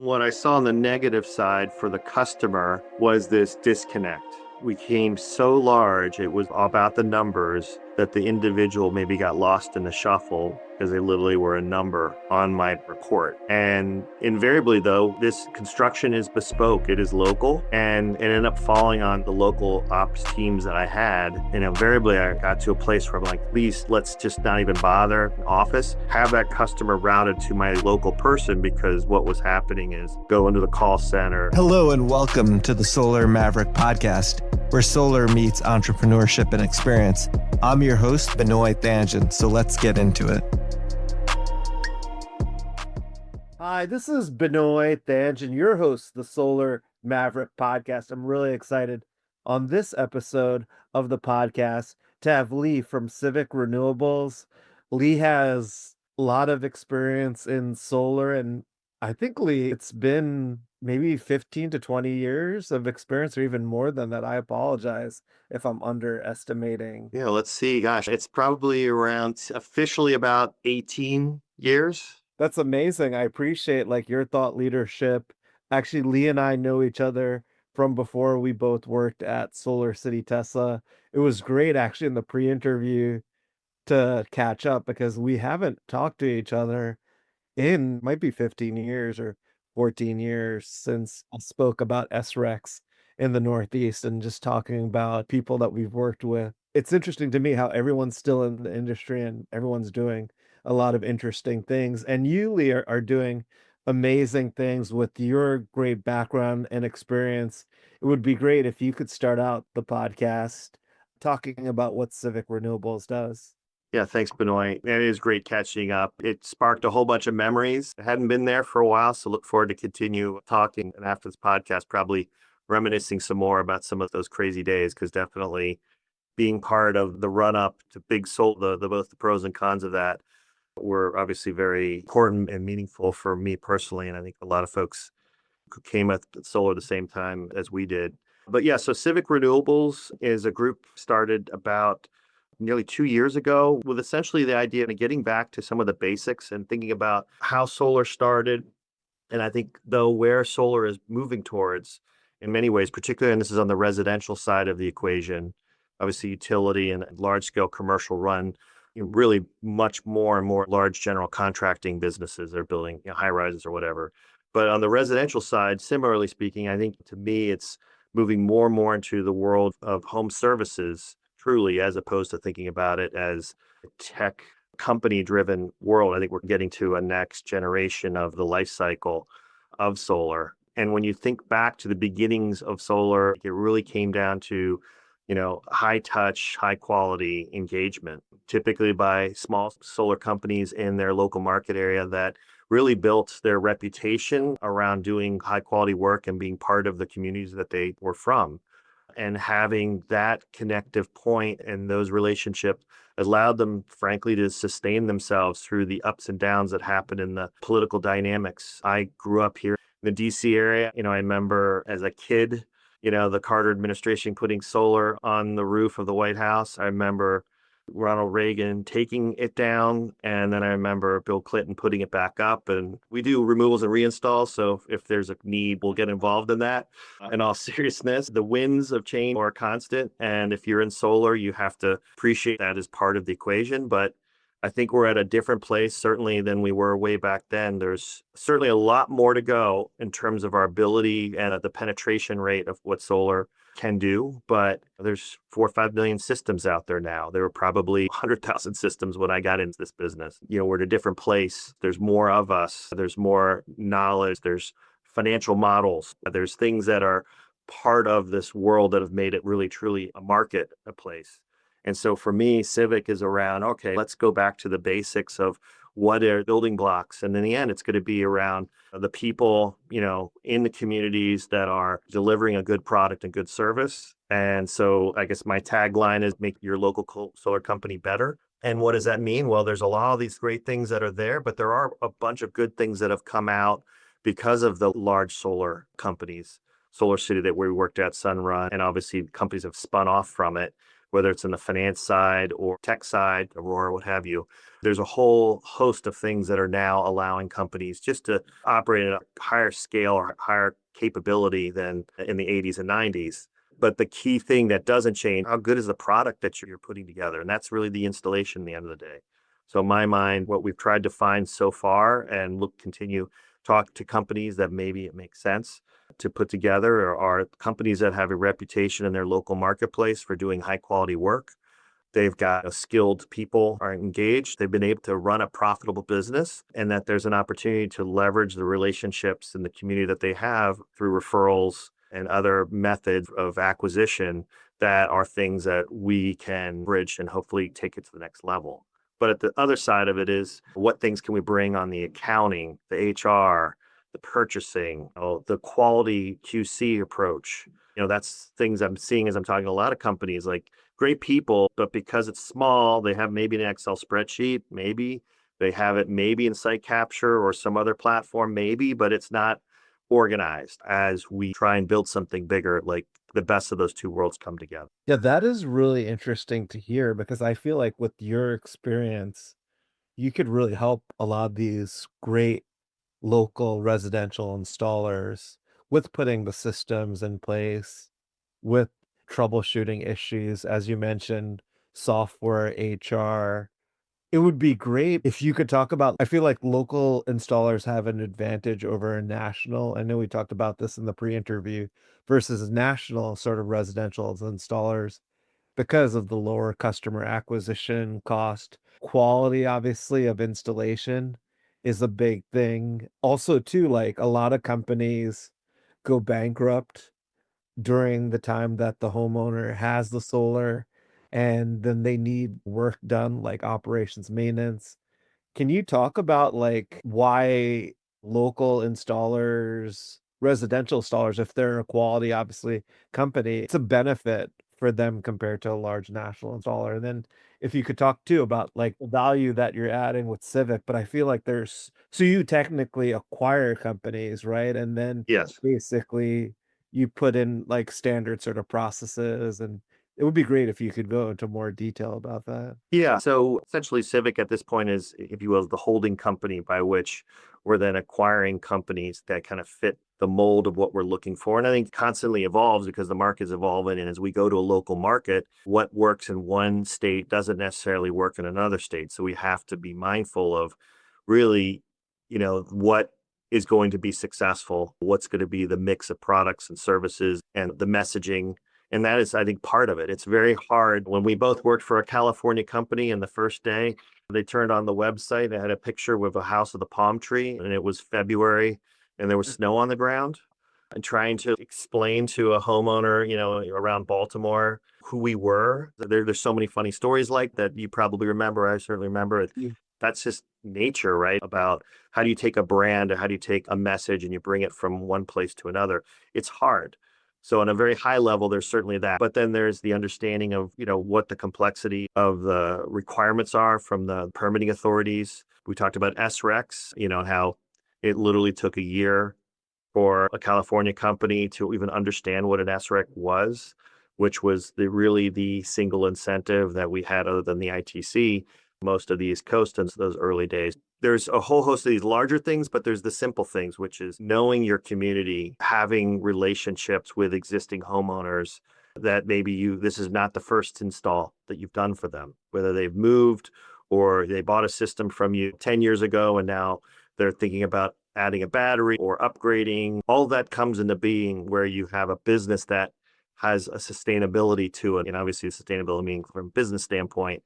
What I saw on the negative side for the customer was this disconnect. We became so large, it was about the numbers that the individual maybe got lost in the shuffle because they literally were a number on my report. And invariably, though, this construction is bespoke, it is local, and it ended up falling on the local ops teams that I had. And invariably, I got to a place where I'm like, please, let's just not even bother office, have that customer routed to my local person, because what was happening is go into the call center. Hello and welcome to the Solar Maverick Podcast, where solar meets entrepreneurship and experience. I'm your host, Benoy Thanjan, so let's get into it. Hi, this is Benoy Thanjan, your host of the Solar Maverick Podcast. I'm really excited on this episode of the podcast to have Lee from Civic Renewables. Lee has a lot of experience in solar, and I think, Lee, it's been maybe 15 to 20 years of experience, or even more than that. I apologize if I'm underestimating. Yeah, let's see. Gosh, it's probably around officially about 18 years. That's amazing. I appreciate your thought leadership. Actually, Lee and I know each other from before we both worked at SolarCity Tesla. It was great actually in the pre-interview to catch up because we haven't talked to each other in might be 15 years or 14 years since I spoke about SREX in the Northeast and just talking about people that we've worked with. It's interesting to me how everyone's still in the industry and everyone's doing a lot of interesting things. And you, Lee, are doing amazing things with your great background and experience. It would be great if you could start out the podcast talking about what Civic Renewables does. Yeah, thanks, Benoy. It is great catching up. It sparked a whole bunch of memories. I hadn't been there for a while, so look forward to continue talking. And after this podcast, probably reminiscing some more about some of those crazy days, because definitely being part of the run up to big solar, the both the pros and cons of that were obviously very important and meaningful for me personally. And I think a lot of folks who came at solar at the same time as we did. But yeah, so Civic Renewables is a group started about nearly 2 years ago with essentially the idea of getting back to some of the basics and thinking about how solar started. And I think, though, where solar is moving towards in many ways, particularly, and this is on the residential side of the equation, obviously utility and large scale commercial run, really much more and more large general contracting businesses are building high rises or whatever. But on the residential side, similarly speaking, I think to me, it's moving more and more into the world of home services, truly, as opposed to thinking about it as a tech company driven world. I think we're getting to a next generation of the life cycle of solar. And when you think back to the beginnings of solar, it really came down to high touch, high quality engagement, typically by small solar companies in their local market area that really built their reputation around doing high quality work and being part of the communities that they were from. And having that connective point and those relationships allowed them, frankly, to sustain themselves through the ups and downs that happened in the political dynamics. I grew up here in the DC area. I remember as a kid, the Carter administration putting solar on the roof of the White House. I remember Ronald Reagan taking it down. And then I remember Bill Clinton putting it back up. And we do removals and reinstalls. So if there's a need, we'll get involved in that. In all seriousness, the winds of change are constant. And if you're in solar, you have to appreciate that as part of the equation. But I think we're at a different place, certainly, than we were way back then. There's certainly a lot more to go in terms of our ability and the penetration rate of what solar can do. But there's 4 or 5 million systems out there now. There were probably 100,000 systems when I got into this business. We're at a different place. There's more of us. There's more knowledge. There's financial models. There's things that are part of this world that have made it really, truly a market, a place. And so for me, Civic is around, okay, let's go back to the basics of what are building blocks. And in the end, it's going to be around the people, in the communities that are delivering a good product and good service. And so I guess my tagline is make your local solar company better. And what does that mean? Well, there's a lot of these great things that are there, but there are a bunch of good things that have come out because of the large solar companies, SolarCity that we worked at, Sunrun, and obviously companies have spun off from it. whether it's in the finance side or tech side, Aurora, what have you. There's a whole host of things that are now allowing companies just to operate at a higher scale or higher capability than in the 80s and 90s. But the key thing that doesn't change, how good is the product that you're putting together? And that's really the installation at the end of the day. So in my mind, what we've tried to find so far and continue talk to companies that maybe it makes sense to put together are companies that have a reputation in their local marketplace for doing high quality work. They've got skilled people are engaged. They've been able to run a profitable business, and that there's an opportunity to leverage the relationships in the community that they have through referrals and other methods of acquisition that are things that we can bridge and hopefully take it to the next level. But at the other side of it is what things can we bring on the accounting, the HR, the purchasing, the quality QC approach. That's things I'm seeing as I'm talking to a lot of companies, like great people, but because it's small, they have maybe an Excel spreadsheet, maybe they have it maybe in Site Capture or some other platform, maybe, but it's not organized. As we try and build something bigger, like the best of those two worlds come together. Yeah, that is really interesting to hear because I feel like with your experience, you could really help a lot of these great local residential installers with putting the systems in place, with troubleshooting issues, as you mentioned, software, HR. It would be great if you could talk about, I feel like local installers have an advantage over a national. I know we talked about this in the pre-interview versus national sort of residential installers because of the lower customer acquisition cost. Quality, obviously, of installation is a big thing. Also, too, like a lot of companies go bankrupt during the time that the homeowner has the solar, and then they need work done, like operations maintenance. Can you talk about like why local installers, residential installers, if they're a quality, obviously, company, it's a benefit for them compared to a large national installer? And then if you could talk too about like the value that you're adding with Civic, but I feel like so you technically acquire companies, right? And then Yes. basically you put in like standard sort of processes, and it would be great if you could go into more detail about that. Yeah. So essentially, Civic at this point is, if you will, the holding company by which we're then acquiring companies that kind of fit the mold of what we're looking for. And I think constantly evolves because the market is evolving. And as we go to a local market, what works in one state doesn't necessarily work in another state. So we have to be mindful of really, what is going to be successful, what's going to be the mix of products and services and the messaging. And that is, I think, part of it. It's very hard. When we both worked for a California company, and the first day they turned on the website, they had a picture with a house with a palm tree, and it was February and there was snow on the ground. And trying to explain to a homeowner, around Baltimore who we were. There's so many funny stories like that you probably remember. I certainly remember it. Yeah. That's just nature, right? About how do you take a brand or how do you take a message and you bring it from one place to another? It's hard. So on a very high level, there's certainly that. But then there's the understanding of, what the complexity of the requirements are from the permitting authorities. We talked about SREX, how it literally took a year for a California company to even understand what an SREC was, which was really the single incentive that we had other than the ITC, most of the East Coast in those early days. There's a whole host of these larger things, but there's the simple things, which is knowing your community, having relationships with existing homeowners that maybe this is not the first install that you've done for them, whether they've moved or they bought a system from you 10 years ago and now they're thinking about adding a battery or upgrading. All that comes into being where you have a business that has a sustainability to it. And obviously sustainability meaning from a business standpoint,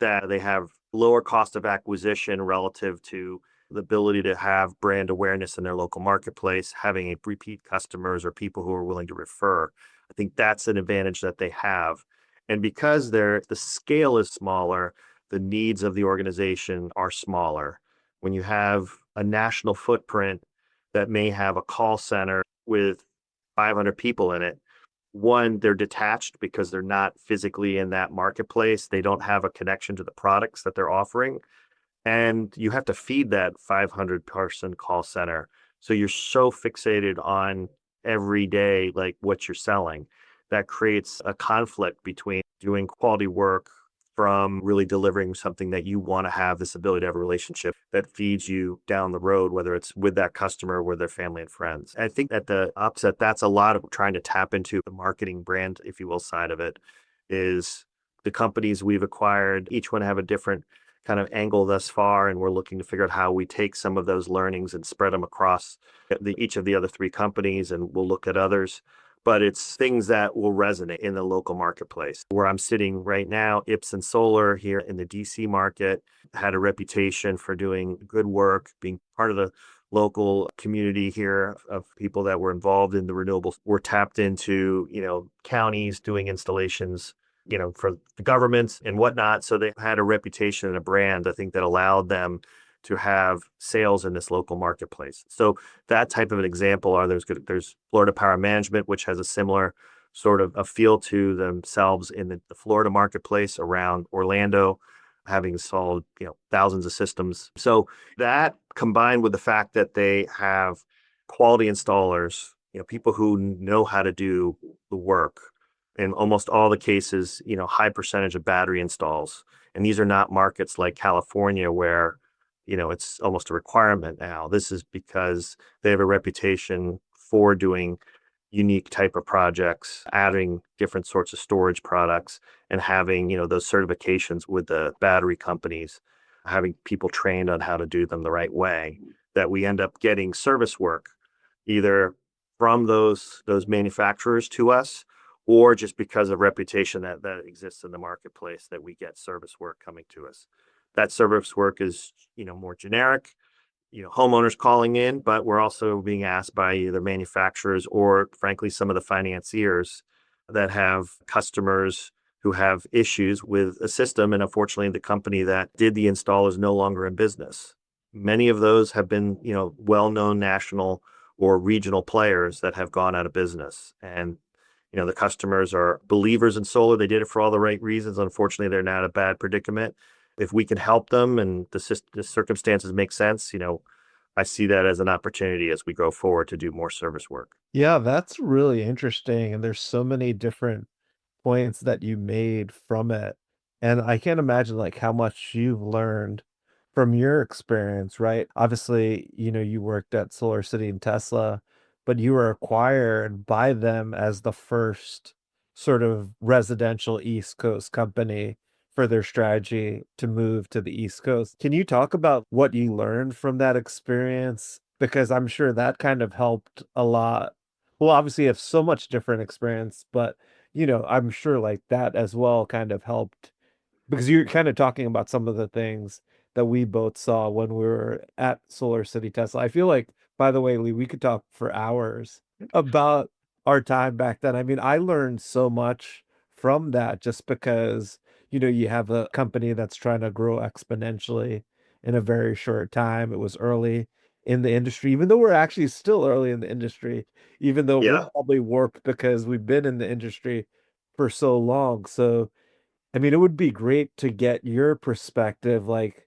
that they have lower cost of acquisition relative to the ability to have brand awareness in their local marketplace, having repeat customers or people who are willing to refer. I think that's an advantage that they have. And because the scale is smaller, the needs of the organization are smaller. When you have a national footprint that may have a call center with 500 people in it, one, they're detached because they're not physically in that marketplace. They don't have a connection to the products that they're offering. And you have to feed that 500-person call center. So you're so fixated on every day, like what you're selling, that creates a conflict between doing quality work from really delivering something that you want to have this ability to have a relationship that feeds you down the road, whether it's with that customer or with their family and friends. I think at the opposite, that's a lot of trying to tap into the marketing brand, if you will, side of it, is the companies we've acquired, each one have a different kind of angle thus far, and we're looking to figure out how we take some of those learnings and spread them across each of the other three companies, and we'll look at others. But it's things that will resonate in the local marketplace. Where I'm sitting right now, Ipsen Solar here in the DC market had a reputation for doing good work, being part of the local community here of people that were involved in the renewables. Were tapped into, counties doing installations, for the governments and whatnot. So they had a reputation and a brand, I think, that allowed them to have sales in this local marketplace. So that type of an example there's Florida Power Management, which has a similar sort of a feel to themselves in the Florida marketplace around Orlando, having installed, thousands of systems. So that combined with the fact that they have quality installers, people who know how to do the work. In almost all the cases, high percentage of battery installs. And these are not markets like California where, it's almost a requirement now. This is because they have a reputation for doing unique type of projects, adding different sorts of storage products, and having, those certifications with the battery companies, having people trained on how to do them the right way, that we end up getting service work either from those manufacturers to us, or just because of reputation that exists in the marketplace, that we get service work coming to us. That service work is, more generic, homeowners calling in, but we're also being asked by either manufacturers or frankly, some of the financiers that have customers who have issues with a system. And unfortunately, the company that did the install is no longer in business. Many of those have been, well-known national or regional players that have gone out of business. And the customers are believers in solar. They did it for all the right reasons. Unfortunately, they're now in a bad predicament. If we can help them and the circumstances make sense, I see that as an opportunity as we go forward to do more service work. Yeah, that's really interesting. And there's so many different points that you made from it. And I can't imagine like how much you've learned from your experience, right? Obviously, you worked at SolarCity and Tesla, but you were acquired by them as the first sort of residential East Coast company for their strategy to move to the East Coast. Can you talk about what you learned from that experience? Because I'm sure that kind of helped a lot. Well, obviously, you have so much different experience, but I'm sure like that as well kind of helped because you're kind of talking about some of the things that we both saw when we were at Solar City Tesla. I feel like, by the way, Lee, we could talk for hours about our time back then. I mean, I learned so much from that just because, you have a company that's trying to grow exponentially in a very short time. It was early in the industry, even though we're actually still early in the industry, even though we're Yeah. probably warped because we've been in the industry for so long. So, I mean, it would be great to get your perspective. Like,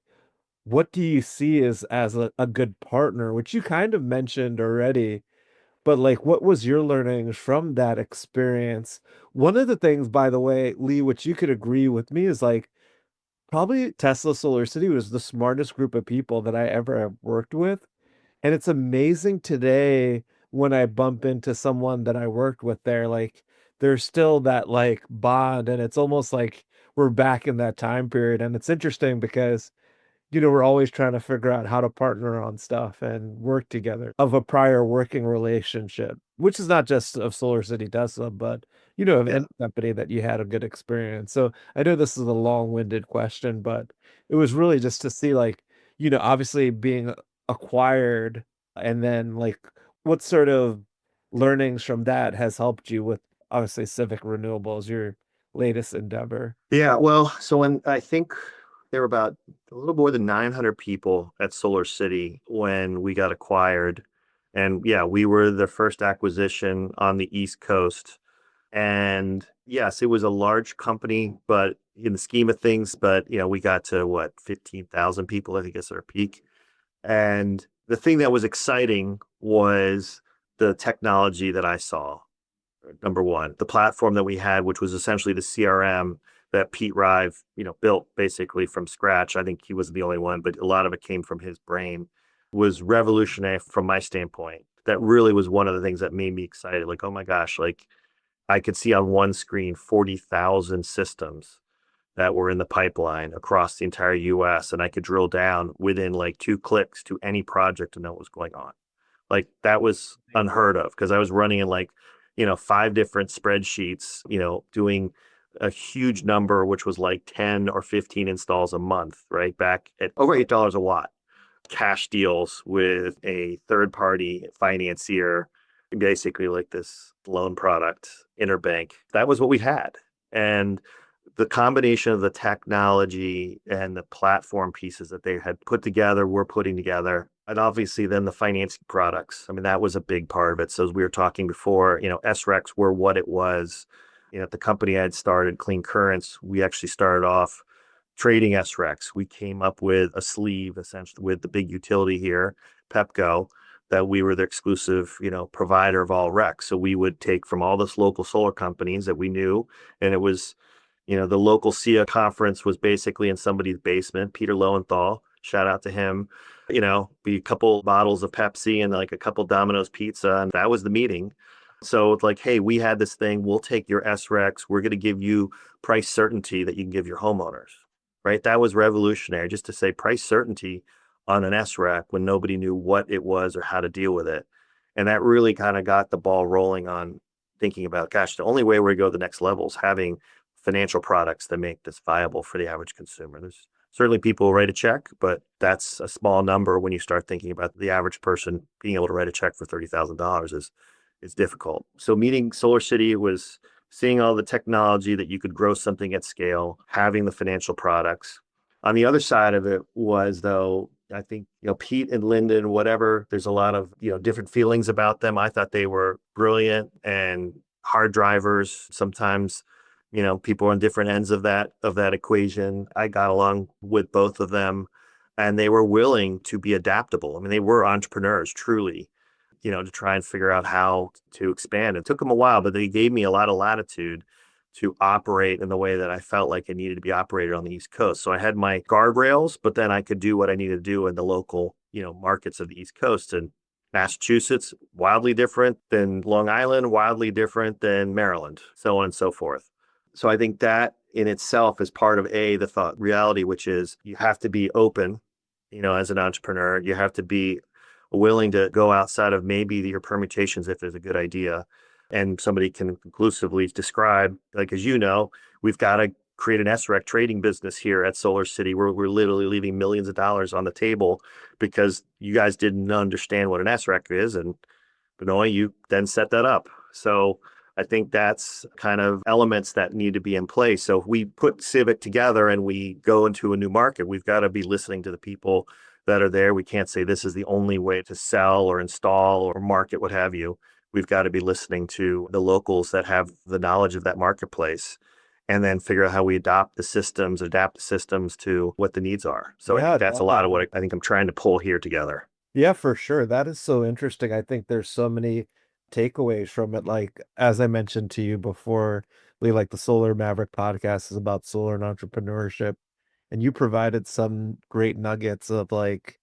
what do you see as a good partner, which you kind of mentioned already, but like, what was your learnings from that experience? One of the things, by the way, Lee, which you could agree with me is like, probably Tesla Solar City was the smartest group of people that I ever have worked with. And it's amazing today when I bump into someone that I worked with there, like there's still that like bond and it's almost like we're back in that time period. And it's interesting because we're always trying to figure out how to partner on stuff and work together of a prior working relationship, which is not just of Solar City Tesla, but of Yeah. any company that you had a good experience. So I know this is a long-winded question, but it was really just to see like, obviously being acquired and then like what sort of learnings from that has helped you with obviously Civic Renewables, your latest endeavor. Yeah. Well, so when I think there were about a little more than 900 people at Solar City when we got acquired. And yeah, we were the first acquisition on the East Coast. And yes, it was a large company, but in the scheme of things, but we got to what, 15,000 people, I think is our peak. And the thing that was exciting was the technology that I saw. number one. The platform that we had, which was essentially the CRM that Pete Rive, built basically from scratch. I think he was the only one, but a lot of it came from his brain, was revolutionary from my standpoint. That really was one of the things that made me excited. Like, oh my gosh, like I could see on one screen 40,000 systems that were in the pipeline across the entire US. And I could drill down within like 2 clicks to any project to know what was going on. Like that was unheard of because I was running in like, 5 different spreadsheets, doing a huge number, which was like 10 or 15 installs a month, right? Back at over $8 a watt. Cash deals with a third party financier, basically like this loan product, interbank. That was what we had. And the combination of the technology and the platform pieces that they had put together, we're putting together, and obviously then the financing products. I mean, that was a big part of it. So as we were talking before, SRECs were what it was. The company I had started, Clean Currents, we actually started off trading SRECs. We came up with a sleeve essentially with the big utility here, Pepco, that we were the exclusive, provider of all RECs. So we would take from all this local solar companies that we knew, and it was, the local SIA conference was basically in somebody's basement. Peter Lowenthal, shout out to him, be a couple bottles of Pepsi and like a couple Domino's pizza. And that was the meeting. So it's like, hey, we had this thing. We'll take your SRECs. We're going to give you price certainty that you can give your homeowners, right? That was revolutionary, just to say price certainty on an SREC when nobody knew what it was or how to deal with it. And that really kind of got the ball rolling on thinking about, gosh, the only way we go to the next level is having financial products that make this viable for the average consumer. There's certainly people who write a check, but that's a small number when you start thinking about the average person being able to write a check for $30,000 is difficult. So meeting SolarCity was seeing all the technology that you could grow something at scale, having the financial products. On the other side of it was, though, I think, Pete and Lyndon, whatever, there's a lot of, different feelings about them. I thought they were brilliant and hard drivers. Sometimes, people on different ends of that equation. I got along with both of them, and they were willing to be adaptable. I mean, they were entrepreneurs, truly, to try and figure out how to expand. It took them a while, but they gave me a lot of latitude to operate in the way that I felt like it needed to be operated on the East Coast. So I had my guardrails, but then I could do what I needed to do in the local, markets of the East Coast. And Massachusetts, wildly different than Long Island, wildly different than Maryland, so on and so forth. So I think that in itself is part of the thought reality, which is you have to be open, as an entrepreneur. You have to be willing to go outside of maybe your permutations if there's a good idea. And somebody can conclusively describe, like, as we've got to create an SREC trading business here at SolarCity. We're literally leaving millions of dollars on the table because you guys didn't understand what an SREC is. And Benoy, you then set that up. So I think that's kind of elements that need to be in place. So if we put Civic together and we go into a new market, we've got to be listening to the people that are there. We can't say this is the only way to sell or install or market, what have you. We've got to be listening to the locals that have the knowledge of that marketplace and then figure out how we adapt the systems to what the needs are. So I think that's a lot of what I think I'm trying to pull here together. Yeah, for sure. That is so interesting. I think there's so many takeaways from it. Like, as I mentioned to you before, Lee, like the Solar Maverick podcast is about solar and entrepreneurship. And you provided some great nuggets of like,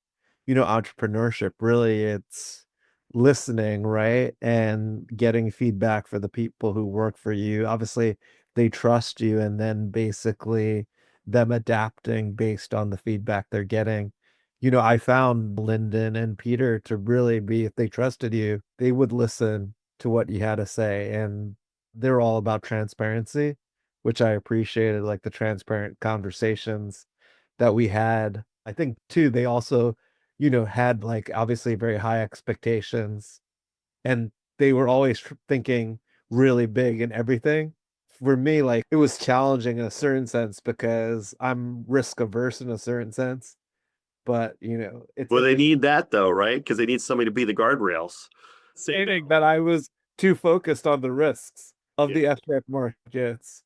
entrepreneurship. Really, it's listening, right? And getting feedback for the people who work for you. Obviously, they trust you, and then basically them adapting based on the feedback they're getting. I found Lyndon and Peter to really be, if they trusted you, they would listen to what you had to say. And they're all about transparency, which I appreciated, like the transparent conversations that we had. I think too, they also, had like obviously very high expectations, and they were always thinking really big and everything. For me, like it was challenging in a certain sense because I'm risk averse in a certain sense. But it's Well, they need that though, right? Because they need somebody to be the guardrails. saying that I was too focused on the risks of the SREC markets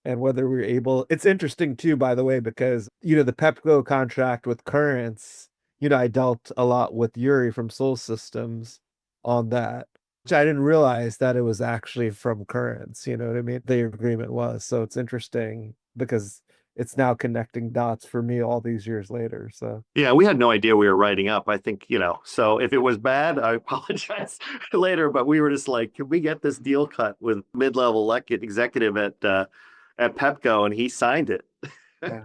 and whether we were able. It's interesting too, by the way, because the Pepco contract with Currents, I dealt a lot with Yuri from Soul Systems on that. Which I didn't realize that it was actually from currents, you know what I mean? The agreement was. So it's interesting because it's now connecting dots for me all these years later. So Yeah, we had no idea we were writing up. I think, so if it was bad, I apologize later, but we were just like, can we get this deal cut with mid-level executive at Pepco, and he signed it. yeah.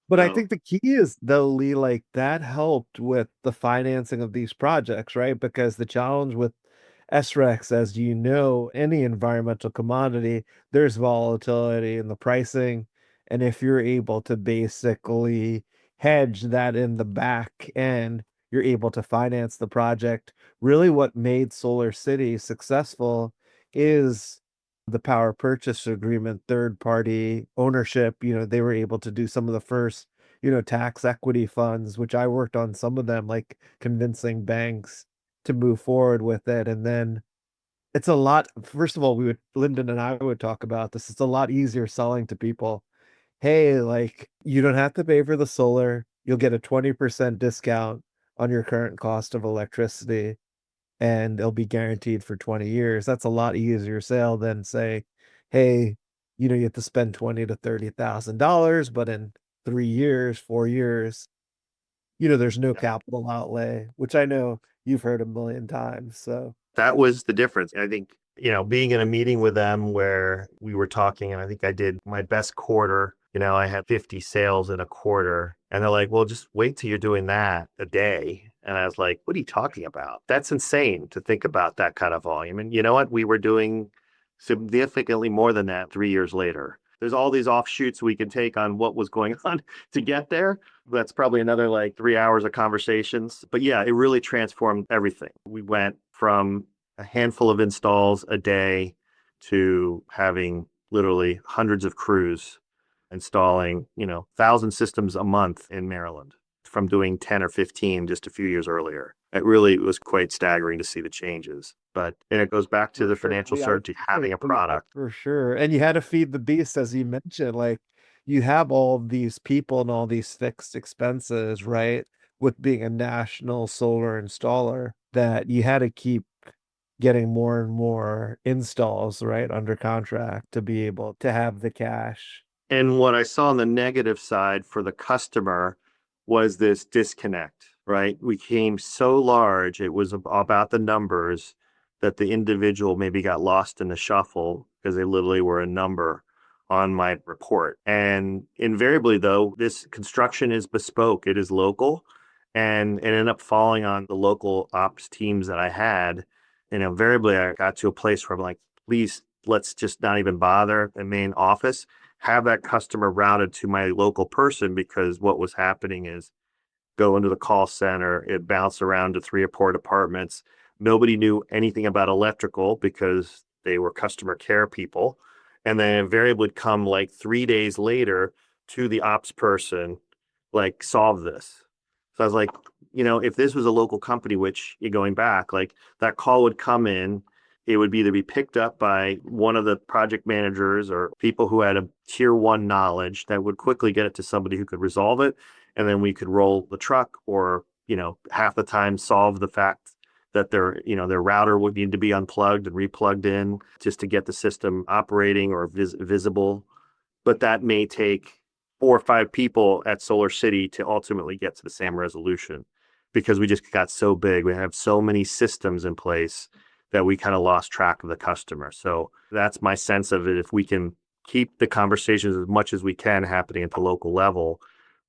But I So think the key is though, Lee, like that helped with the financing of these projects, right? Because the challenge with SREX, as you know, any environmental commodity, there's volatility in the pricing. And if you're able to basically hedge that in the back end, you're able to finance the project. Really, what made Solar City successful is the power purchase agreement, third party ownership. They were able to do some of the first, tax equity funds, which I worked on some of them, like convincing banks to move forward with it. And then it's a lot. First of all, Lyndon and I would talk about this. It's a lot easier selling to people. Hey, like you don't have to pay for the solar. You'll get a 20% discount on your current cost of electricity and it'll be guaranteed for 20 years. That's a lot easier sale than say, hey, you have to spend 20 to $30,000, but in 3 years, 4 years, there's no capital outlay, which I know you've heard a million times. So that was the difference. I think, being in a meeting with them where we were talking, and I think I did my best quarter, I had 50 sales in a quarter. And they're like, well, just wait till you're doing that a day. And I was like, what are you talking about? That's insane to think about that kind of volume. And you know what? We were doing significantly more than that 3 years later. There's all these offshoots we can take on what was going on to get there. That's probably another like 3 hours of conversations. But yeah, it really transformed everything. We went from a handful of installs a day to having literally hundreds of crews installing, 1,000 systems a month in Maryland from doing 10 or 15 just a few years earlier. It really was quite staggering to see the changes. And it goes back to for the sure, financial Lee, I would certainty, say having a product. for sure. And you had to feed the beast, as you mentioned. Like you have all these people and all these fixed expenses, right? With being a national solar installer, that you had to keep getting more and more installs, right, under contract to be able to have the cash. And what I saw on the negative side for the customer was this disconnect, right? We came so large, it was about the numbers that the individual maybe got lost in the shuffle because they literally were a number on my report. And invariably, though, this construction is bespoke, it is local, and it ended up falling on the local ops teams that I had. And invariably, I got to a place where I'm like, please, let's just not even bother the main office, have that customer routed to my local person, because what was happening is go into the call center, it bounced around to 3 or 4 departments. Nobody knew anything about electrical because they were customer care people. And then invariably would come like 3 days later to the ops person, like, solve this. So I was like, if this was a local company, which you're going back, like that call would come in, it would either be picked up by one of the project managers or people who had a tier one knowledge that would quickly get it to somebody who could resolve it. And then we could roll the truck, or, half the time solve the fact that their router would need to be unplugged and replugged in just to get the system operating or visible. But that may take 4 or 5 people at SolarCity to ultimately get to the same resolution, because we just got so big. We have so many systems in place that we kind of lost track of the customer. So that's my sense of it. If we can keep the conversations as much as we can happening at the local level,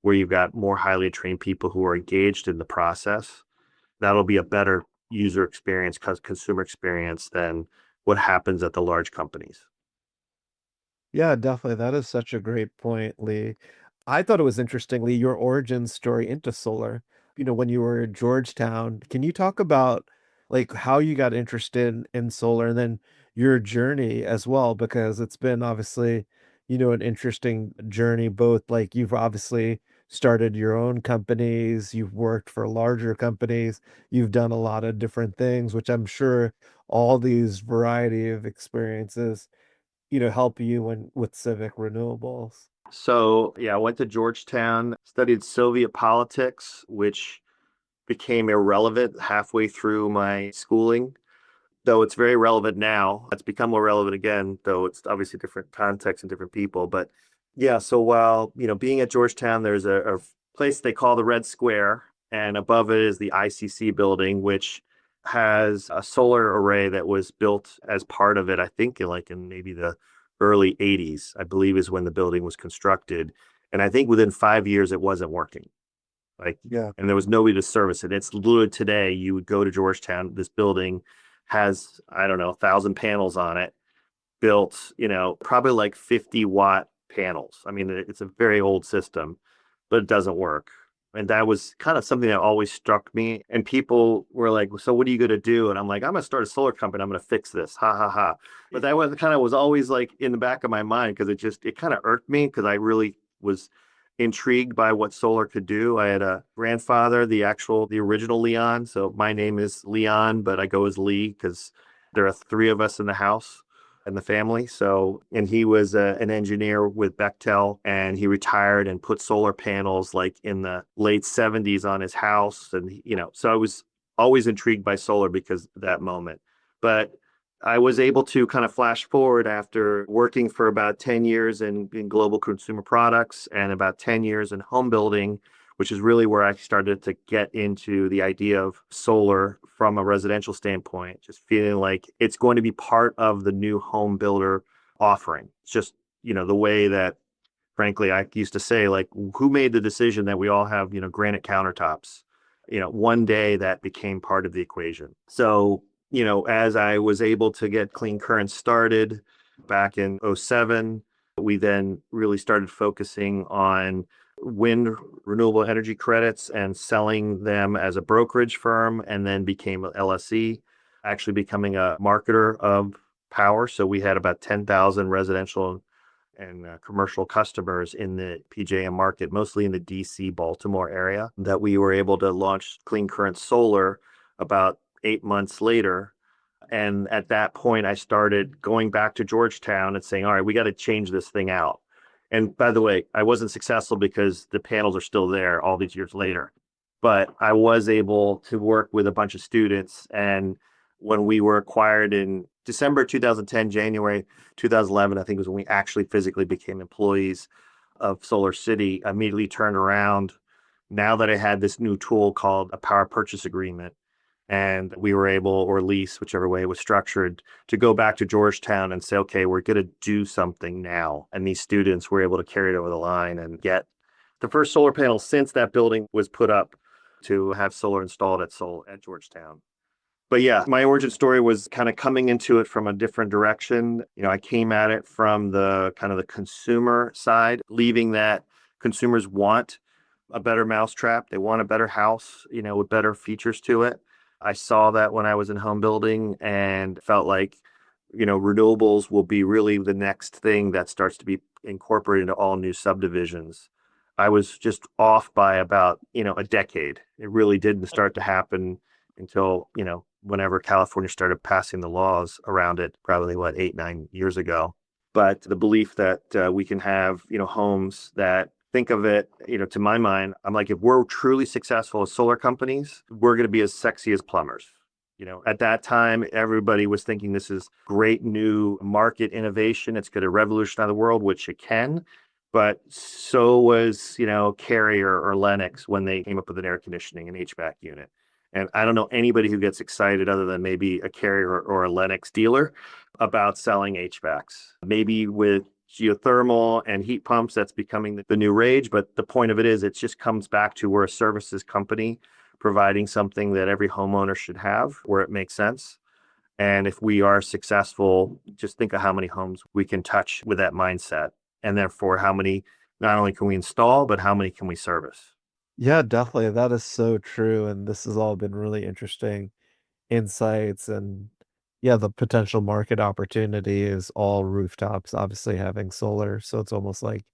where you've got more highly trained people who are engaged in the process, that'll be a better user experience, consumer experience, than what happens at the large companies. Yeah, definitely. That is such a great point, Lee. I thought it was interesting, Lee, your origin story into solar. When you were in Georgetown, can you talk about like how you got interested in solar and then your journey as well? Because it's been obviously, an interesting journey, both like you've obviously started your own companies, you've worked for larger companies, you've done a lot of different things, which I'm sure all these variety of experiences help you with Civic Renewables. So, yeah, I went to Georgetown, studied Soviet politics, which became irrelevant halfway through my schooling. though it's very relevant now. It's become more relevant again, though it's obviously different context and different people. But yeah, so while, being at Georgetown, there's a place they call the Red Square, and above it is the ICC building, which has a solar array that was built as part of it, I think in maybe the early 80s, I believe is when the building was constructed. And I think within 5 years, it wasn't working. Yeah. And there was nobody to service it. It's literally today, you would go to Georgetown, this building has, I don't know, 1,000 panels on it, built, probably like 50-watt panels. I mean, it's a very old system, but it doesn't work. And that was kind of something that always struck me. And people were like, so what are you going to do? And I'm like, I'm going to start a solar company. I'm going to fix this. Ha ha ha. But that was always like in the back of my mind, because it kind of irked me, because I really was intrigued by what solar could do. I had a grandfather, the original Leon. So my name is Leon, but I go as Lee because there are three of us in the house and the family. So, and he was an engineer with Bechtel, and he retired and put solar panels like in the late 70s on his house. And, so I was always intrigued by solar because of that moment. But I was able to kind of flash forward after working for about 10 years in global consumer products and about 10 years in home building, which is really where I started to get into the idea of solar from a residential standpoint, just feeling like it's going to be part of the new home builder offering. It's just, the way that, frankly, I used to say, like, who made the decision that we all have, granite countertops? One day that became part of the equation. So, as I was able to get Clean Current started back in '07, we then really started focusing on wind renewable energy credits and selling them as a brokerage firm, and then became an LSE, actually becoming a marketer of power. So we had about 10,000 residential and commercial customers in the PJM market, mostly in the DC, Baltimore area, that we were able to launch Clean Current Solar about 8 months later. And at that point, I started going back to Georgetown and saying, all right, we got to change this thing out. And by the way, I wasn't successful because the panels are still there all these years later. But I was able to work with a bunch of students. And when we were acquired in December 2010, January 2011, I think was when we actually physically became employees of SolarCity, I immediately turned around. Now that I had this new tool called a power purchase agreement, and we were able, or lease, whichever way it was structured, to go back to Georgetown and say, okay, we're going to do something now. And these students were able to carry it over the line and get the first solar panel since that building was put up to have solar installed at Georgetown. But yeah, my origin story was kind of coming into it from a different direction. I came at it from the kind of the consumer side, leaving that consumers want a better mousetrap. They want a better house, with better features to it. I saw that when I was in home building and felt like, renewables will be really the next thing that starts to be incorporated into all new subdivisions. I was just off by about, a decade. It really didn't start to happen until, whenever California started passing the laws around it, probably 8, 9 years ago. But the belief that we can have, homes that think of it, to my mind, I'm like, if we're truly successful as solar companies, we're going to be as sexy as plumbers. At that time, everybody was thinking this is great new market innovation. It's going to revolutionize the world, which it can. But so was, Carrier or Lennox when they came up with an air conditioning and HVAC unit. And I don't know anybody who gets excited other than maybe a Carrier or a Lennox dealer about selling HVACs. Maybe with geothermal and heat pumps, that's becoming the new rage. But the point of it is, it just comes back to we're a services company providing something that every homeowner should have where it makes sense. And if we are successful, just think of how many homes we can touch with that mindset. And therefore, how many not only can we install, but how many can we service? Yeah, definitely. That is so true. And this has all been really interesting insights. And yeah, the potential market opportunity is all rooftops, obviously having solar. So it's almost like,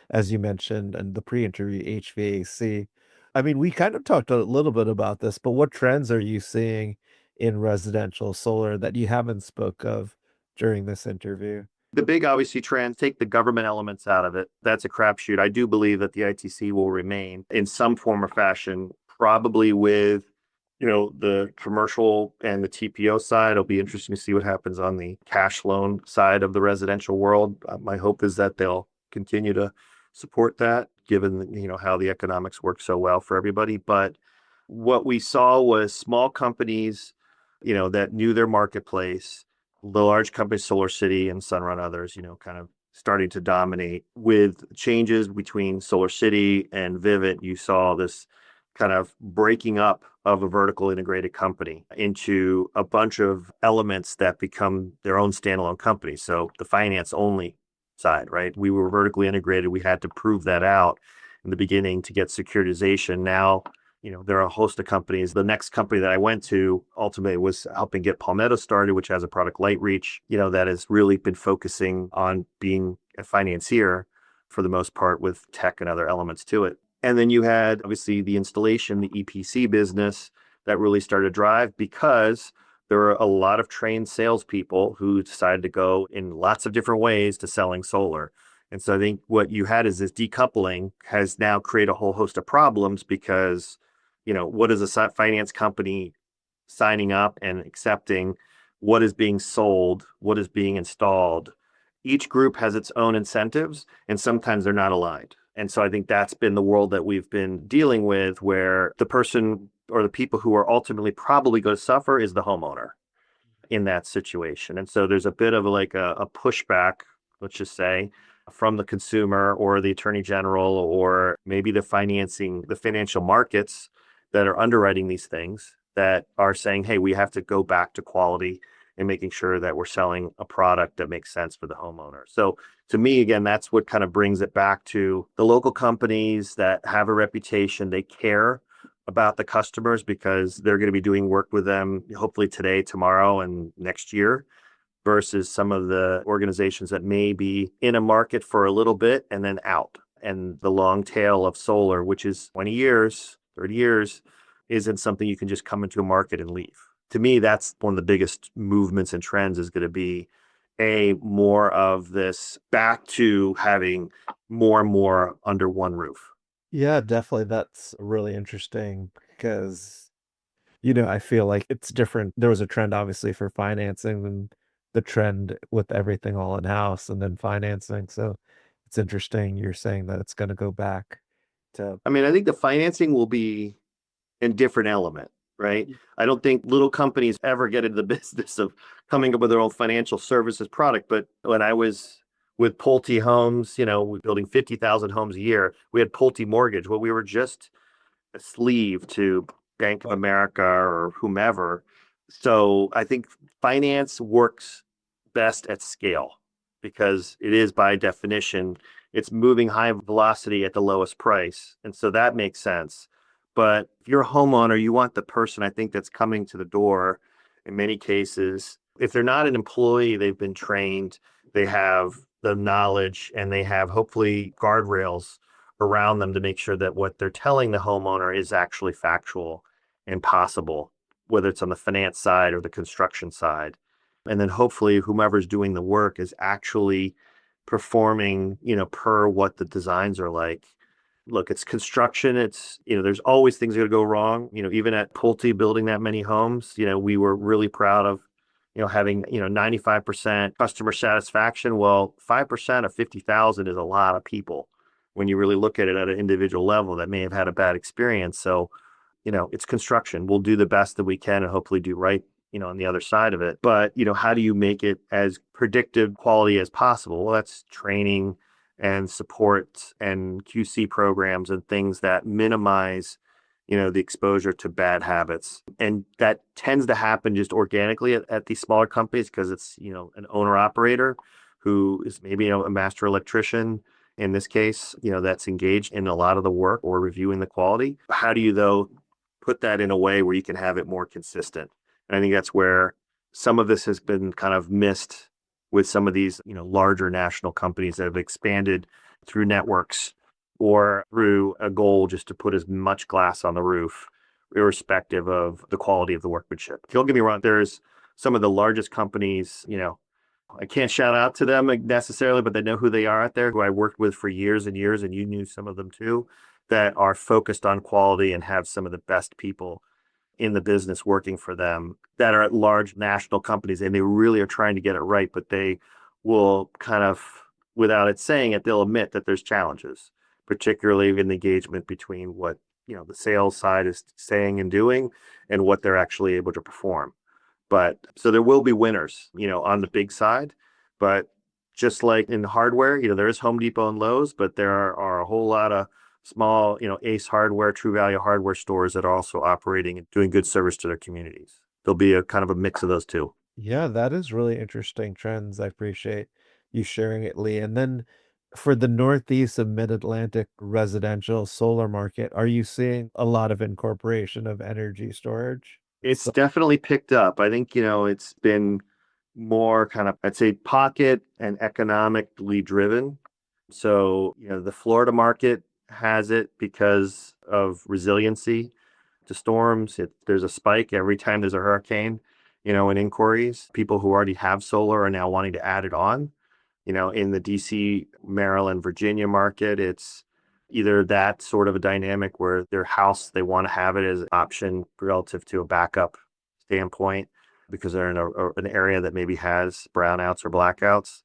as you mentioned, and the pre-interview HVAC. I mean, we kind of talked a little bit about this, but what trends are you seeing in residential solar that you haven't spoke of during this interview? The big, obviously, trend, take the government elements out of it. That's a crapshoot. I do believe that the ITC will remain in some form or fashion, probably with, the commercial and the TPO side. It'll be interesting to see what happens on the cash loan side of the residential world. My hope is that they'll continue to support that, given how the economics work so well for everybody. But what we saw was small companies, that knew their marketplace, the large companies, SolarCity and Sunrun, others, kind of starting to dominate. With changes between SolarCity and Vivint, you saw this kind of breaking up of a vertical integrated company into a bunch of elements that become their own standalone companies. So the finance only side, right? We were vertically integrated. We had to prove that out in the beginning to get securitization. Now, there are a host of companies. The next company that I went to ultimately was helping get Palmetto started, which has a product, LightReach, that has really been focusing on being a financier for the most part, with tech and other elements to it. And then you had obviously the installation, the EPC business that really started to drive, because there were a lot of trained salespeople who decided to go in lots of different ways to selling solar. And so I think what you had is this decoupling has now created a whole host of problems, because, what is a finance company signing up and accepting? What is being sold? What is being installed? Each group has its own incentives, and sometimes they're not aligned. And so I think that's been the world that we've been dealing with, where the person or the people who are ultimately probably going to suffer is the homeowner in that situation. And so there's a bit of a pushback, let's just say, from the consumer or the attorney general, or maybe the financial markets that are underwriting these things, that are saying, hey, we have to go back to quality and making sure that we're selling a product that makes sense for the homeowner. So to me, again, that's what kind of brings it back to the local companies that have a reputation. They care about the customers because they're going to be doing work with them, hopefully today, tomorrow, and next year, versus some of the organizations that may be in a market for a little bit and then out. And the long tail of solar, which is 20 years, 30 years, isn't something you can just come into a market and leave. To me, that's one of the biggest movements and trends, is going to be more of this back to having more and more under one roof. Yeah, definitely. That's really interesting because, I feel like it's different. There was a trend, obviously, for financing, and the trend with everything all in-house and then financing. So it's interesting you're saying that it's going to go back to. I mean, I think the financing will be a different element, right? I don't think little companies ever get into the business of coming up with their own financial services product. But when I was with Pulte Homes, we're building 50,000 homes a year, we had Pulte Mortgage. Well, we were just a sleeve to Bank of America or whomever. So I think finance works best at scale, because it is, by definition, it's moving high velocity at the lowest price. And so that makes sense. But if you're a homeowner, you want the person, I think, that's coming to the door. In many cases, if they're not an employee, they've been trained, they have the knowledge, and they have hopefully guardrails around them to make sure that what they're telling the homeowner is actually factual and possible, whether it's on the finance side or the construction side. And then hopefully whomever's doing the work is actually performing, per what the designs are like. Look, it's construction. It's, there's always things that are going to go wrong. Even at Pulte building that many homes, we were really proud of, having, 95% customer satisfaction. Well, 5% of 50,000 is a lot of people when you really look at it at an individual level that may have had a bad experience. So, it's construction. We'll do the best that we can and hopefully do right, on the other side of it. But, how do you make it as predictive quality as possible? Well, that's training and support and QC programs and things that minimize, the exposure to bad habits. And that tends to happen just organically at these smaller companies, because it's, an owner operator who is maybe a master electrician in this case, that's engaged in a lot of the work or reviewing the quality. How do you, though, put that in a way where you can have it more consistent? And I think that's where some of this has been kind of missed with some of these, larger national companies that have expanded through networks or through a goal just to put as much glass on the roof, irrespective of the quality of the workmanship. Don't get me wrong, there's some of the largest companies, I can't shout out to them necessarily, but they know who they are out there, who I worked with for years and years, and you knew some of them too, that are focused on quality and have some of the best people in the business working for them that are at large national companies, and they really are trying to get it right, but they will kind of, without it saying it, they'll admit that there's challenges, particularly in the engagement between what, the sales side is saying and doing and what they're actually able to perform. But so there will be winners, on the big side, but just like in hardware, there is Home Depot and Lowe's, but there are a whole lot of small, Ace Hardware, True Value hardware stores that are also operating and doing good service to their communities. There'll be a kind of a mix of those two. Yeah, that is really interesting trends. I appreciate you sharing it, Lee. And then for the Northeast and Mid-Atlantic residential solar market, are you seeing a lot of incorporation of energy storage? It's definitely picked up. I think, it's been more kind of, I'd say, pocket and economically driven. So, the Florida market has it because of resiliency to storms. There's a spike every time there's a hurricane, in inquiries. People who already have solar are now wanting to add it on. In the DC, Maryland, Virginia market, it's either that sort of a dynamic where their house, they want to have it as an option relative to a backup standpoint because they're in an area that maybe has brownouts or blackouts.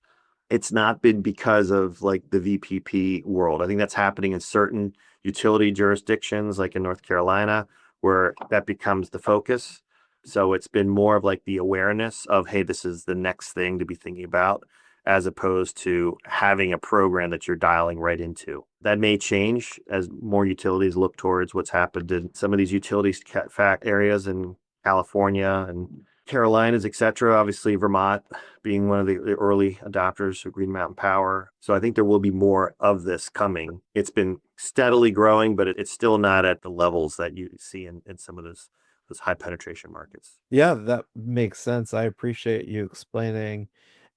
It's not been because of like the VPP world. I think that's happening in certain utility jurisdictions, like in North Carolina, where that becomes the focus. So it's been more of like the awareness of, hey, this is the next thing to be thinking about, as opposed to having a program that you're dialing right into. That may change as more utilities look towards what's happened in some of these utility areas in California and Carolinas, et cetera. Obviously, Vermont being one of the early adopters of Green Mountain Power. So I think there will be more of this coming. It's been steadily growing, but it's still not at the levels that you see in some of those high penetration markets. Yeah, that makes sense. I appreciate you explaining.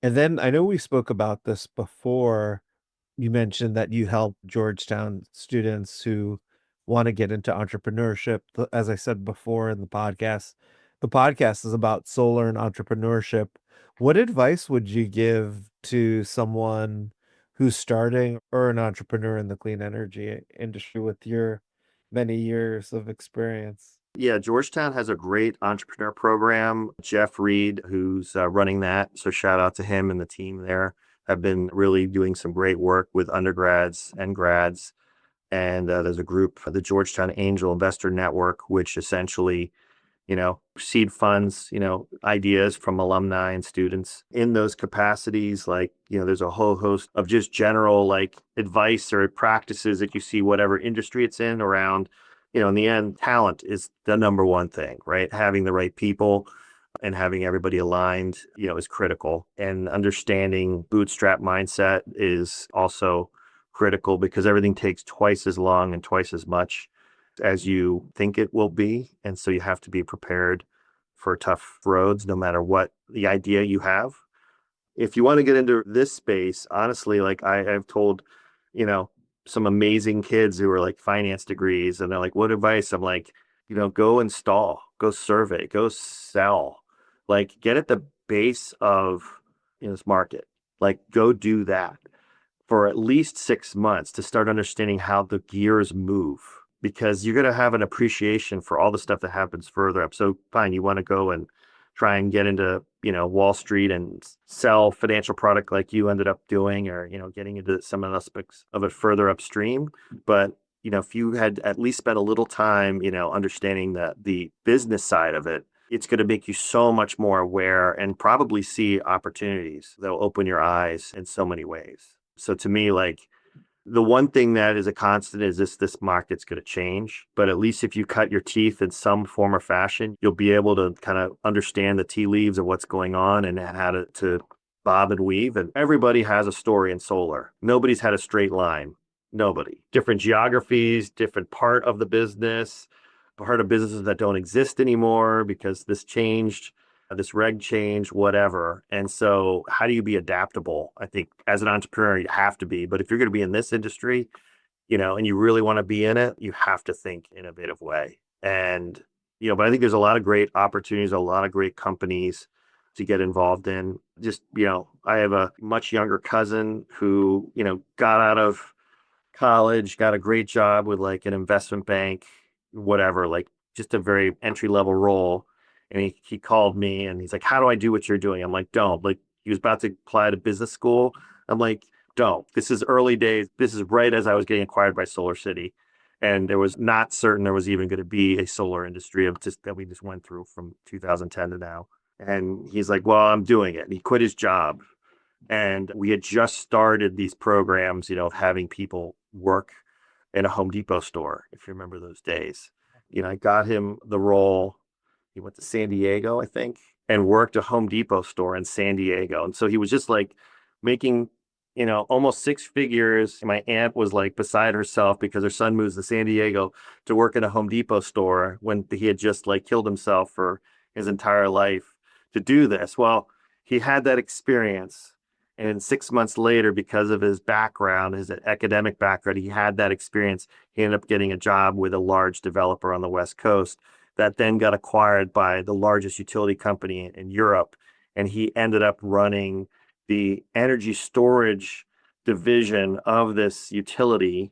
And then I know we spoke about this before. You mentioned that you help Georgetown students who want to get into entrepreneurship. As I said before in the podcast is about solar and entrepreneurship. What advice would you give to someone who's starting or an entrepreneur in the clean energy industry with your many years of experience? Yeah, Georgetown has a great entrepreneur program. Jeff Reed, who's running that. So shout out to him and the team there. Have been really doing some great work with undergrads and grads. And there's a group, the Georgetown Angel Investor Network, which essentially, seed funds, ideas from alumni and students in those capacities. Like, there's a whole host of just general like advice or practices that you see, whatever industry it's in around, in the end, talent is the number one thing, right? Having the right people and having everybody aligned, is critical. And understanding bootstrap mindset is also critical because everything takes twice as long and twice as much as you think it will be. And so you have to be prepared for tough roads, no matter what the idea you have. If you want to get into this space, honestly, like I've told, some amazing kids who are like finance degrees and they're like, what advice? I'm like, go install, go survey, go sell, like get at the base of this market, like go do that for at least 6 months to start understanding how the gears move, because you're going to have an appreciation for all the stuff that happens further up. So fine, you want to go and try and get into, Wall Street and sell financial product like you ended up doing, or, getting into some aspects of it further upstream. But, if you had at least spent a little time, understanding the business side of it, it's going to make you so much more aware and probably see opportunities that will open your eyes in so many ways. So to me, like, the one thing that is a constant is this market's going to change. But at least if you cut your teeth in some form or fashion, you'll be able to kind of understand the tea leaves of what's going on and how to bob and weave. And everybody has a story in solar. Nobody's had a straight line. Nobody. Different geographies, different part of the business, part of businesses that don't exist anymore because this changed, this reg change, whatever. And so how do you be adaptable? I think as an entrepreneur, you have to be. But if you're going to be in this industry, and you really want to be in it, you have to think in an innovative way. And, but I think there's a lot of great opportunities, a lot of great companies to get involved in. Just, I have a much younger cousin who, got out of college, got a great job with like an investment bank, whatever, like just a very entry level role. And he called me and he's like, how do I do what you're doing? I'm like, don't. Like, he was about to apply to business school. I'm like, don't. This is early days. This is right as I was getting acquired by SolarCity. And there was not certain there was even going to be a solar industry of just that we just went through from 2010 to now. And he's like, well, I'm doing it. And he quit his job. And we had just started these programs, of having people work in a Home Depot store, if you remember those days. I got him the role. He went to San Diego, I think, and worked a Home Depot store in San Diego. And so he was just like making, almost six figures. My aunt was like beside herself because her son moves to San Diego to work in a Home Depot store when he had just like killed himself for his entire life to do this. Well, he had that experience. And 6 months later, because of his background, his academic background, he had that experience. He ended up getting a job with a large developer on the West Coast that then got acquired by the largest utility company in Europe. And he ended up running the energy storage division of this utility,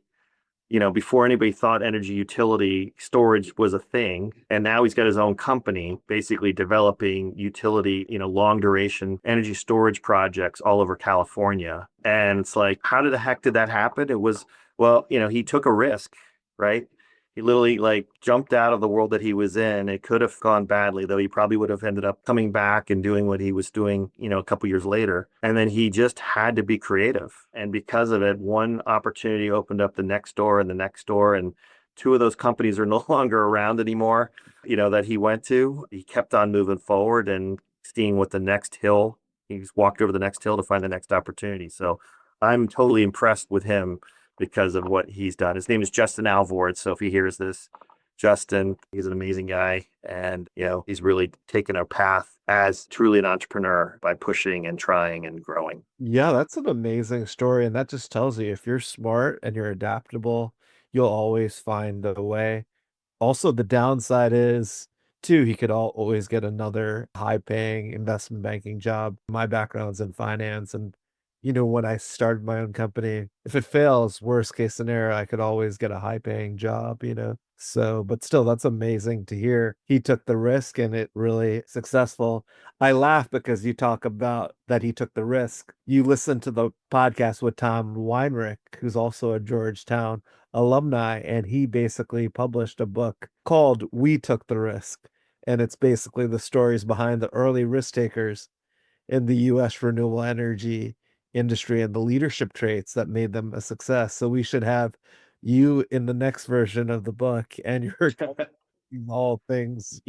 before anybody thought energy utility storage was a thing. And now he's got his own company, basically developing utility, long duration energy storage projects all over California. And it's like, how the heck did that happen? It was, well, he took a risk, right? He literally like jumped out of the world that he was in. It could have gone badly, though he probably would have ended up coming back and doing what he was doing, a couple years later. And then he just had to be creative. And because of it, one opportunity opened up the next door and the next door. And two of those companies are no longer around anymore, that he went to. He kept on moving forward and seeing what the next hill, he's walked over the next hill to find the next opportunity. So I'm totally impressed with him because of what he's done. His name is Justin Alvord. So if he hears this, Justin, he's an amazing guy. And, he's really taken a path as truly an entrepreneur by pushing and trying and growing. Yeah, that's an amazing story. And that just tells you if you're smart and you're adaptable, you'll always find a way. Also, the downside is, too, he could always get another high-paying investment banking job. My background's in finance, and when I started my own company, if it fails, worst case scenario, I could always get a high-paying job. So, but still, that's amazing to hear. He took the risk, and it really successful. I laugh because you talk about that he took the risk. You listen to the podcast with Tom Weinrich, who's also a Georgetown alumni, and he basically published a book called We Took the Risk. And it's basically the stories behind the early risk takers in the US renewable energy industry and the leadership traits that made them a success. So we should have you in the next version of the book, and you're all things,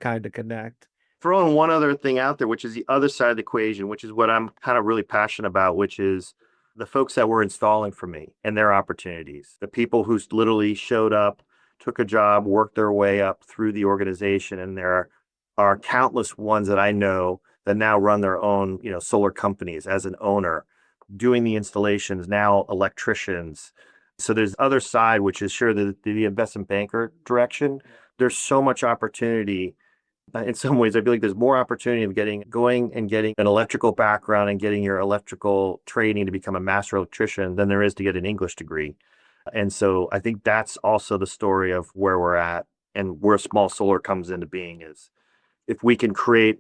kind of connect. Throwing one other thing out there, which is the other side of the equation, which is what I'm kind of really passionate about, which is the folks that were installing for me and their opportunities. The people who literally showed up, took a job, worked their way up through the organization. And there are countless ones that I know that now run their own, solar companies as an owner, doing the installations, now electricians. So there's the other side, which is sure the investment banker direction. There's so much opportunity. In some ways, I feel like there's more opportunity of going and getting an electrical background and getting your electrical training to become a master electrician than there is to get an English degree. And so I think that's also the story of where we're at and where small solar comes into being is if we can create,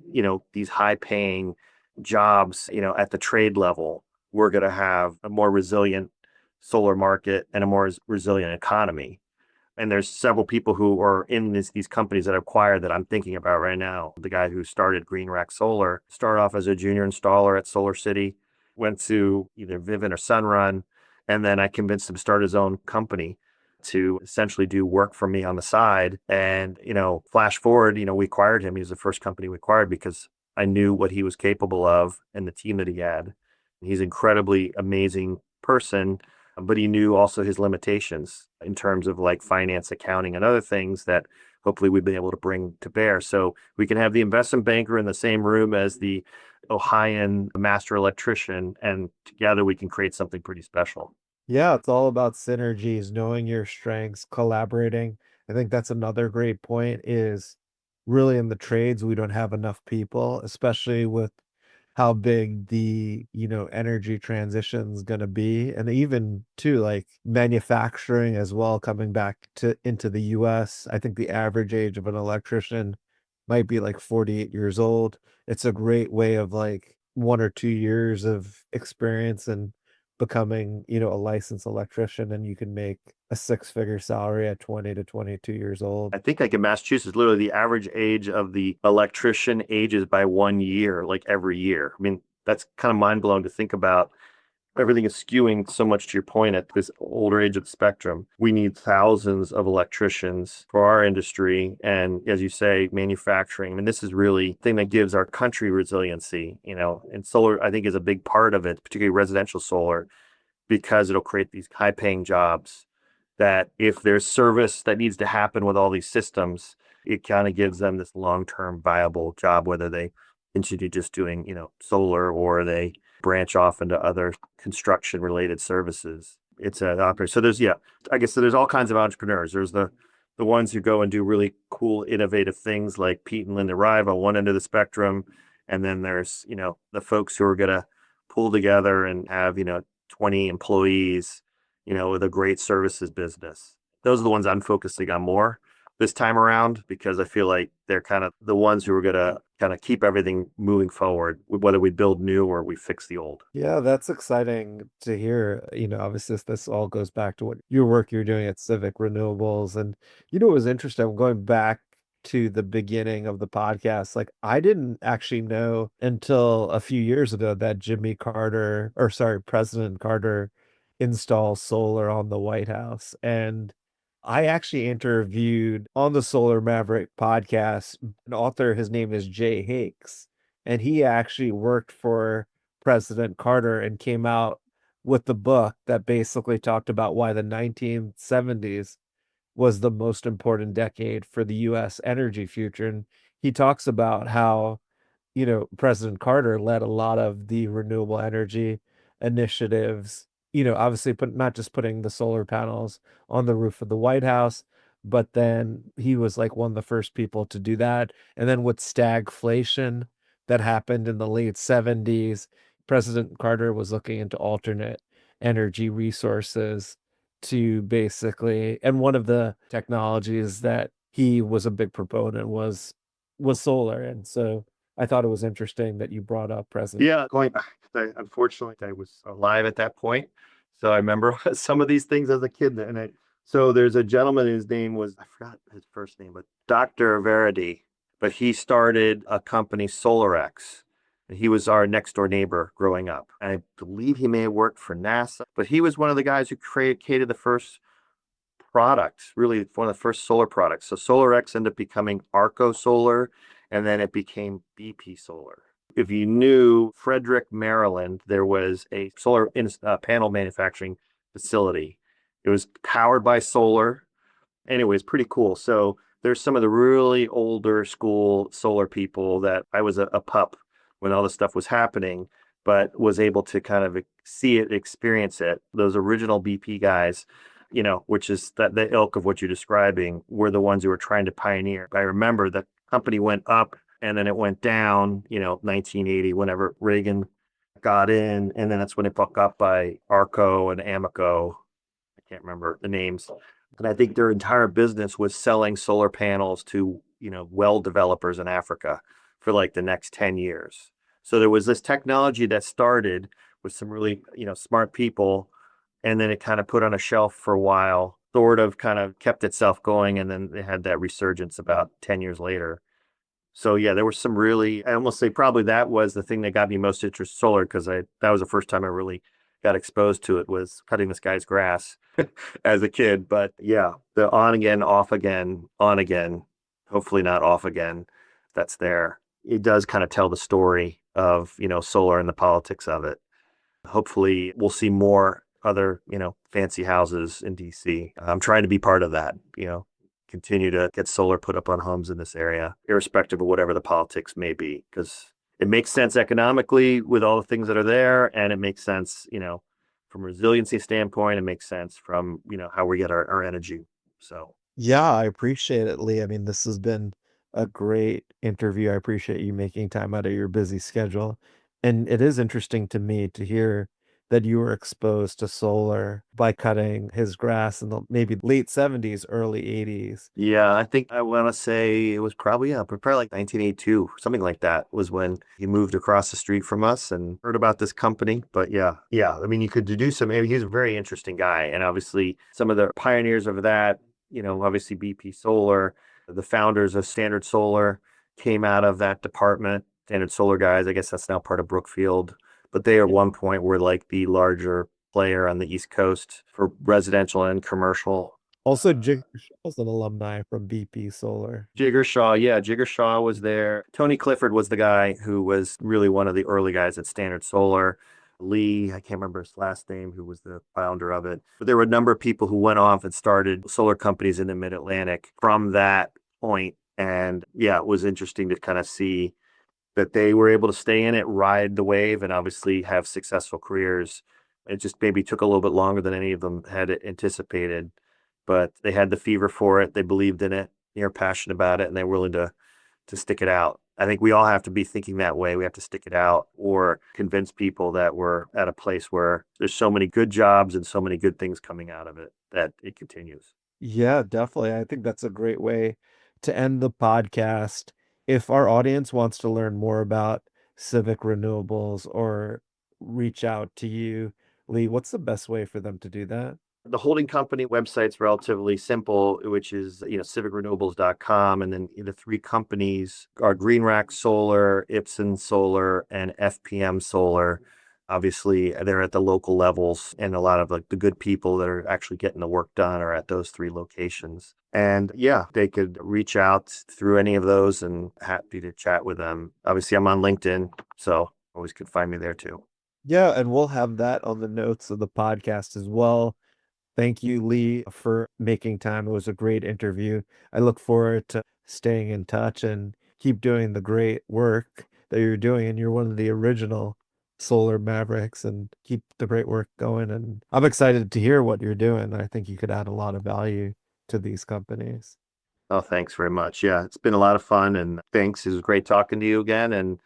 these high paying jobs, at the trade level, we're going to have a more resilient solar market and a more resilient economy. And there's several people who are in these companies that I've acquired that I'm thinking about right now. The guy who started Green Rack Solar started off as a junior installer at SolarCity, went to either Vivint or Sunrun, and then I convinced him to start his own company to essentially do work for me on the side. And, flash forward, we acquired him. He was the first company we acquired because I knew what he was capable of and the team that he had. He's an incredibly amazing person, but he knew also his limitations in terms of like finance, accounting, and other things that hopefully we've been able to bring to bear. So we can have the investment banker in the same room as the Ohioan master electrician, and together we can create something pretty special. Yeah, it's all about synergies, knowing your strengths, collaborating. I think that's another great point is really in the trades, we don't have enough people, especially with how big the, energy transition is going to be. And even too, like manufacturing as well, coming back to into the US. I think the average age of an electrician might be like 48 years old. It's a great way of like 1 or 2 years of experience and becoming, a licensed electrician, and you can make a six-figure salary at 20 to 22 years old. I think like in Massachusetts, literally the average age of the electrician ages by 1 year, like every year. I mean, that's kind of mind blowing to think about. Everything is skewing so much to your point at this older age of the spectrum. We need thousands of electricians for our industry. And as you say, manufacturing. I mean, this is really the thing that gives our country resiliency, and solar, I think, is a big part of it, particularly residential solar, because it'll create these high paying jobs that if there's service that needs to happen with all these systems, it kind of gives them this long-term viable job, whether they continue just doing, solar or they branch off into other construction related services. It's an opportunity. So there's, yeah, I guess so there's all kinds of entrepreneurs. There's the ones who go and do really cool, innovative things like Pete and Linda Rive on one end of the spectrum. And then there's, the folks who are going to pull together and have, 20 employees, with a great services business. Those are the ones I'm focusing on more this time around because I feel like they're kind of the ones who are going to kind of keep everything moving forward, whether we build new or we fix the old. Yeah, that's exciting to hear. Obviously, this all goes back to what your work you're doing at Civic Renewables. And, it was interesting. I'm going back to the beginning of the podcast. Like, I didn't actually know until a few years ago that President Carter installed solar on the White House. And I actually interviewed on the Solar Maverick podcast an author. His name is Jay Hakes, and he actually worked for President Carter and came out with the book that basically talked about why the 1970s was the most important decade for the US energy future. And he talks about how, President Carter led a lot of the renewable energy initiatives, obviously not just putting the solar panels on the roof of the White House, but then he was like one of the first people to do that. And then with stagflation that happened in the late 70s, President Carter was looking into alternate energy resources to basically, and one of the technologies that he was a big proponent was solar. And so I thought it was interesting that you brought up President. Yeah, going back, unfortunately, I was alive at that point. So I remember some of these things as a kid. So there's a gentleman whose name was, I forgot his first name, but Dr. Verity, but he started a company, SolarX. And he was our next door neighbor growing up. And I believe he may have worked for NASA, but he was one of the guys who created the first product, really one of the first solar products. So SolarX ended up becoming Arco Solar, and then it became BP Solar. If you knew Frederick, Maryland, there was a solar panel manufacturing facility. It was powered by solar. Anyways, pretty cool. So there's some of the really older school solar people that I was a pup when all this stuff was happening, but was able to kind of see it, experience it. Those original BP guys, which is that the ilk of what you're describing, were the ones who were trying to pioneer. I remember the company went up and then it went down, 1980, whenever Reagan got in. And then that's when it broke up by Arco and Amoco. I can't remember the names. And I think their entire business was selling solar panels to, well developers in Africa for like the next 10 years. So there was this technology that started with some really, smart people. And then it kind of put on a shelf for a while, sort of kind of kept itself going. And then they had that resurgence about 10 years later. So yeah, there was some really, I almost say probably that was the thing that got me most interested in solar, because that was the first time I really got exposed to it, was cutting this guy's grass as a kid. But yeah, the on again, off again, on again, hopefully not off again, that's there. It does kind of tell the story of, solar and the politics of it. Hopefully we'll see more other, fancy houses in DC. I'm trying to be part of that, continue to get solar put up on homes in this area, irrespective of whatever the politics may be, because it makes sense economically with all the things that are there. And it makes sense, from a resiliency standpoint, it makes sense from, how we get our energy. So, Yeah, I appreciate it, Lee. I mean, this has been a great interview. I appreciate you making time out of your busy schedule And it is interesting to me to hear that you were exposed to solar by cutting his grass in the maybe late 70s, early 80s. Yeah, I think I want to say it was probably like 1982, something like that was when he moved across the street from us and heard about this company. But yeah. I mean, you could deduce him. Maybe he's a very interesting guy. And obviously, some of the pioneers of that, obviously BP Solar, the founders of Standard Solar came out of that department. Standard Solar guys, I guess that's now part of Brookfield. But they at one point were like the larger player on the East Coast for residential and commercial. Also, Jigger Shaw's an alumni from BP Solar. Jigger Shaw was there. Tony Clifford was the guy who was really one of the early guys at Standard Solar. Lee, I can't remember his last name, who was the founder of it. But there were a number of people who went off and started solar companies in the Mid-Atlantic from that point. And yeah, it was interesting to kind of see that they were able to stay in it, ride the wave, and obviously have successful careers. It just maybe took a little bit longer than any of them had anticipated, but they had the fever for it. They believed in it. They're passionate about it, and they're willing to stick it out. I think we all have to be thinking that way. We have to stick it out or convince people that we're at a place where there's so many good jobs and so many good things coming out of it that it continues. Yeah, definitely. I think that's a great way to end the podcast. If our audience wants to learn more about Civic Renewables or reach out to you, Lee, what's the best way for them to do that? The holding company website's relatively simple, which is, civicrenewables.com. And then the three companies are GreenRack Solar, Ipsen Solar, and FPM Solar. Obviously, they're at the local levels, and a lot of the good people that are actually getting the work done are at those three locations. And yeah, they could reach out through any of those, and happy to chat with them. Obviously, I'm on LinkedIn, so always could find me there too. Yeah, and we'll have that on the notes of the podcast as well. Thank you, Lee, for making time. It was a great interview. I look forward to staying in touch and keep doing the great work that you're doing. And you're one of the original Solar Mavericks, and keep the great work going. And I'm excited to hear what you're doing. I think you could add a lot of value to these companies. Oh, thanks very much. Yeah, it's been a lot of fun, and thanks. It was great talking to you again. And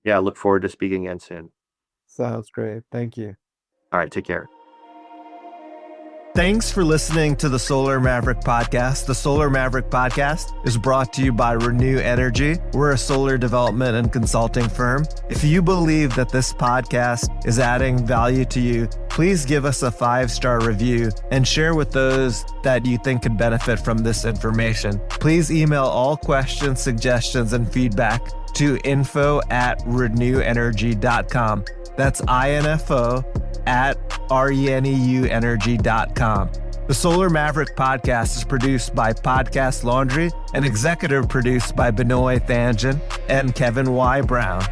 yeah, I look forward to speaking again soon. Sounds great. Thank you. All right, take care. Thanks for listening to the Solar Maverick Podcast. The Solar Maverick Podcast is brought to you by Reneu Energy. We're a solar development and consulting firm. If you believe that this podcast is adding value to you, please give us a 5-star review and share with those that you think could benefit from this information. Please email all questions, suggestions, and feedback to info@reneuenergy.com. That's info@reneuenergy.com. The Solar Maverick Podcast is produced by Podcast Laundry and executive produced by Benoy Thanjan and Kevin Y. Brown.